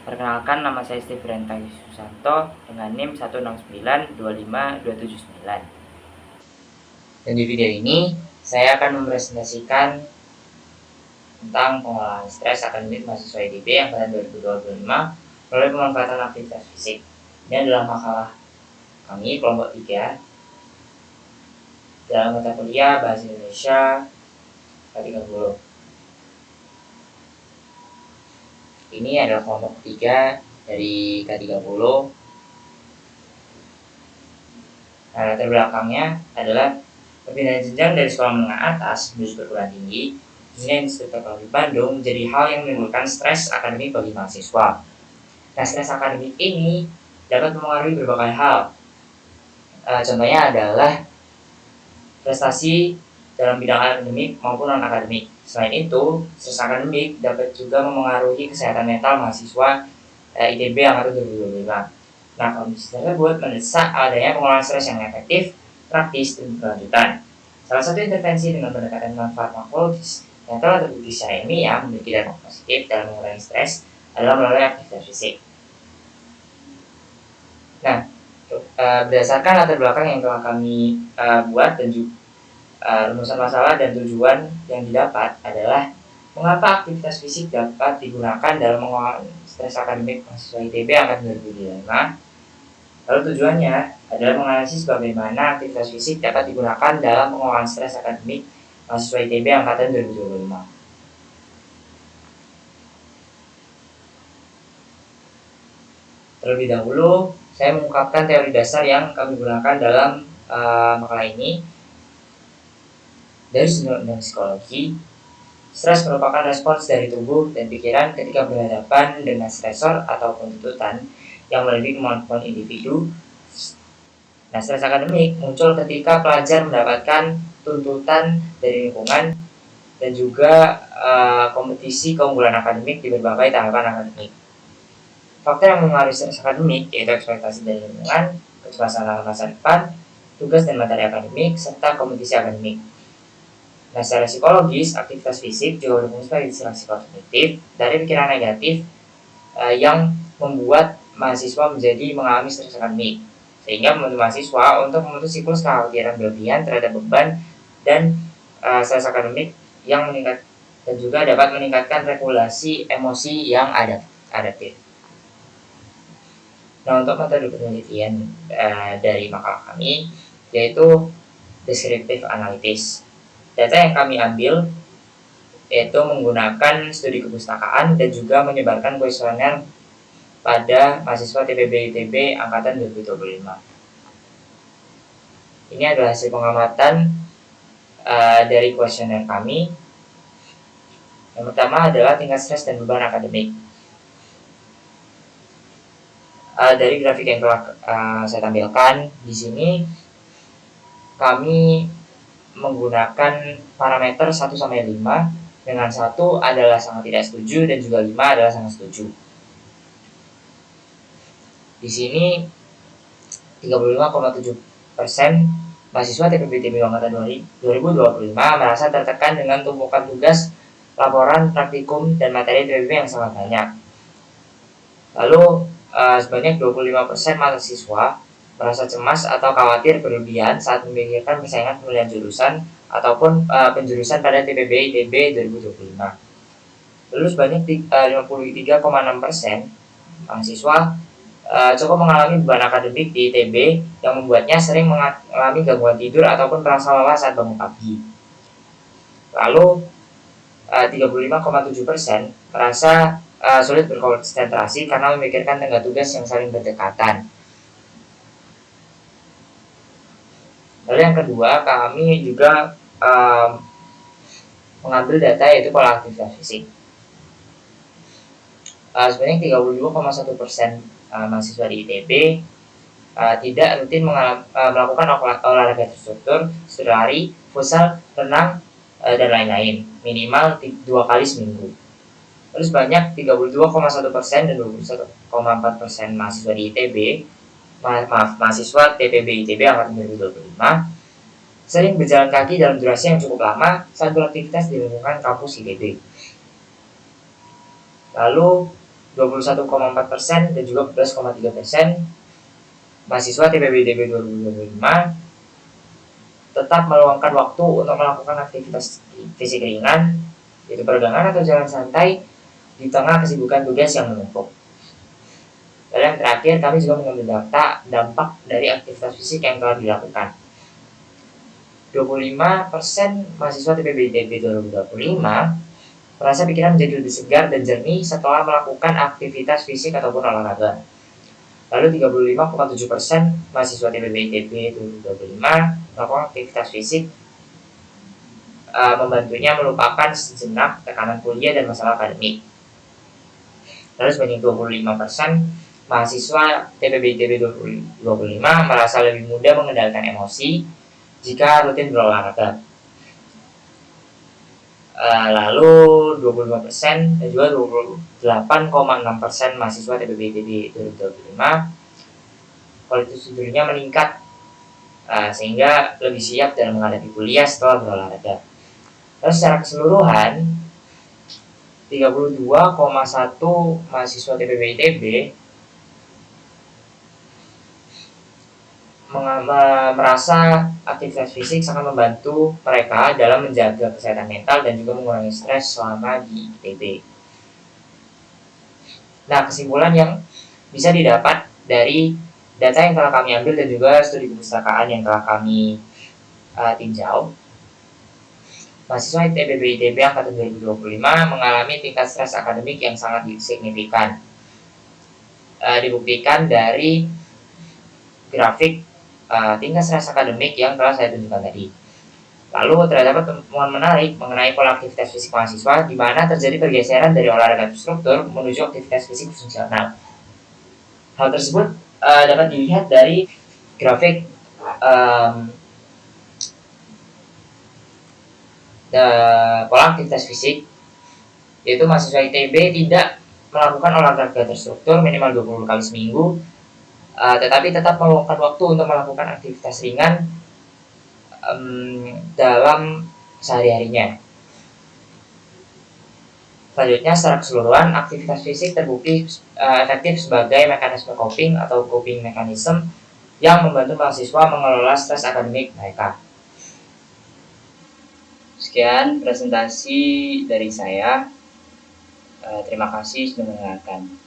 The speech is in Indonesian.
Perkenalkan, nama saya Steven Susanto dengan NIM 1692529. Dan di video ini saya akan mempresentasikan tentang pengolahan stres akademik mahasiswa ITB angkatan 2025 melalui pemanfaatan aktivitas fisik. Ini adalah makalah kami kelompok 3 dalam mata kuliah Bahasa Indonesia K30. Ini adalah kelompok 3 dari K30. Nah, latar belakangnya adalah perpindahan jenjang dari sekolah menengah atas menuju perguruan tinggi khususnya Institut Teknologi Bandung menjadi hal yang menimbulkan stres akademik bagi mahasiswa. Nah, stres akademik ini dapat mempengaruhi berbagai hal. Contohnya adalah prestasi dalam bidang akademik maupun non-akademik. Selain itu, stres akademik dapat juga memengaruhi kesehatan mental mahasiswa ITB angkatan 2025. Nah, kondisi tersebut mendesak adanya pengolahan stres yang efektif, praktis, dan berkelanjutan. Salah satu intervensi dengan pendekatan non-farmakologis yang telah terbukti secara ilmiah memiliki dampak positif dalam mengurangi stres adalah melalui aktivitas fisik. Nah, berdasarkan latar belakang yang telah kami buat dan juga rumusan masalah dan tujuan yang didapat adalah mengapa aktivitas fisik dapat digunakan dalam mengolah stres akademik mahasiswa ITB angkatan 2025. Lalu tujuannya adalah menganalisis bagaimana aktivitas fisik dapat digunakan dalam pengolahan stres akademik mahasiswa ITB angkatan 2025. Terlebih dahulu, saya mengungkapkan teori dasar yang kami gunakan dalam makalah ini. Dari sudut pandang psikologi, stres merupakan respons dari tubuh dan pikiran ketika berhadapan dengan stresor ataupun tuntutan yang melebihi kemampuan individu. Nah, stres akademik muncul ketika pelajar mendapatkan tuntutan dari lingkungan dan juga kompetisi keunggulan akademik di berbagai tahapan akademik. Faktor yang mengaruhi stres akademik yaitu ekspektasi dari lingkungan, kecemasan akan masa depan, tugas dan materi akademik, serta kompetisi akademik. Nah, secara psikologis, aktivitas fisik juga berfungsi sebagai distraksi kognitif dari pikiran negatif yang membuat mahasiswa menjadi mengalami stres akademik, sehingga membantu mahasiswa untuk memutus siklus kekhawatiran berlebihan terhadap beban dan stres akademik yang meningkat, dan juga dapat meningkatkan regulasi emosi yang adaptif. Nah, untuk metode penelitian dari makalah kami yaitu descriptive analysis. Data yang kami ambil yaitu menggunakan studi kepustakaan dan juga menyebarkan kuesioner pada mahasiswa TPB ITB angkatan 2025. Ini adalah hasil pengamatan dari kuesioner kami. Yang pertama adalah tingkat stres dan beban akademik. Dari grafik yang telah saya tampilkan di sini, kami menggunakan parameter 1 sampai 5, dengan 1 adalah sangat tidak setuju dan juga 5 adalah sangat setuju. Di sini 35,7% mahasiswa TPB ITB angkatan 2025 merasa tertekan dengan tumpukan tugas, laporan, praktikum, dan materi TPB yang sangat banyak. Lalu sebanyak 25% mahasiswa merasa cemas atau khawatir berlebihan saat memikirkan persaingan pemilihan jurusan ataupun penjurusan pada TPB ITB 2025. Lalu sebanyak 53,6% mahasiswa cukup mengalami beban akademik di ITB yang membuatnya sering mengalami gangguan tidur ataupun merasa lelah saat bangun pagi. Lalu 35,7% merasa sulit berkonsentrasi karena memikirkan tenggat tugas yang saling berdekatan. Lalu yang kedua, kami juga mengambil data yaitu pola aktivitas fisik. Sebanyak 32,1% mahasiswa di ITB tidak rutin melakukan olahraga terstruktur, sehari, futsal, renang, dan lain-lain, minimal 2 kali seminggu. Lalu sebanyak 32,1% dan 21,4% mahasiswa di ITB, mahasiswa TPB ITB angkatan 2025 sering berjalan kaki dalam durasi yang cukup lama saat beraktivitas di lingkungan kampus ITB. Lalu 21,4% dan juga 14,3% mahasiswa TPB-ITB 2025 tetap meluangkan waktu untuk melakukan aktivitas fisik ringan, yaitu peregangan atau jalan santai di tengah kesibukan tugas yang menumpuk. Dan yang terakhir, kami juga mengambil dampak dari aktivitas fisik yang telah dilakukan. 25% mahasiswa TPB-ITB 2025 merasa pikiran menjadi lebih segar dan jernih setelah melakukan aktivitas fisik ataupun olahraga. Lalu 35,7% mahasiswa TPB-ITB 2025 melakukan aktivitas fisik membantunya melupakan sejenak tekanan kuliah dan masalah akademik. Lalu sebanyak 25% mahasiswa TPB-ITB 2025 merasa lebih mudah mengendalikan emosi jika rutin berolahraga. Lalu 25% dan juga 28,6% mahasiswa TPB-ITB 2025 kualitas tidurnya meningkat sehingga lebih siap dalam menghadapi kuliah setelah berolahraga. Lalu secara keseluruhan 32,1 mahasiswa TPB-ITB merasa aktivitas fisik sangat membantu mereka dalam menjaga kesehatan mental dan juga mengurangi stres selama di ITB. Nah, kesimpulan yang bisa didapat dari data yang telah kami ambil dan juga studi perpustakaan yang telah kami tinjau, mahasiswa TPB-ITB angkatan 2025 mengalami tingkat stres akademik yang sangat signifikan. Dibuktikan dari grafik tingkat stres akademik yang telah saya tunjukkan tadi. Lalu terdapat temuan menarik mengenai pola aktivitas fisik mahasiswa di mana terjadi pergeseran dari olahraga terstruktur menuju aktivitas fisik fungsional. Hal tersebut dapat dilihat dari grafik pola aktivitas fisik, yaitu mahasiswa ITB tidak melakukan olahraga terstruktur minimal 20 kali seminggu, tetapi tetap meluangkan waktu untuk melakukan aktivitas ringan dalam sehari-harinya. Selanjutnya, secara keseluruhan, aktivitas fisik terbukti efektif sebagai mekanisme coping atau coping mechanism yang membantu mahasiswa mengelola stres akademik mereka. Sekian presentasi dari saya. Terima kasih sudah mendengarkan.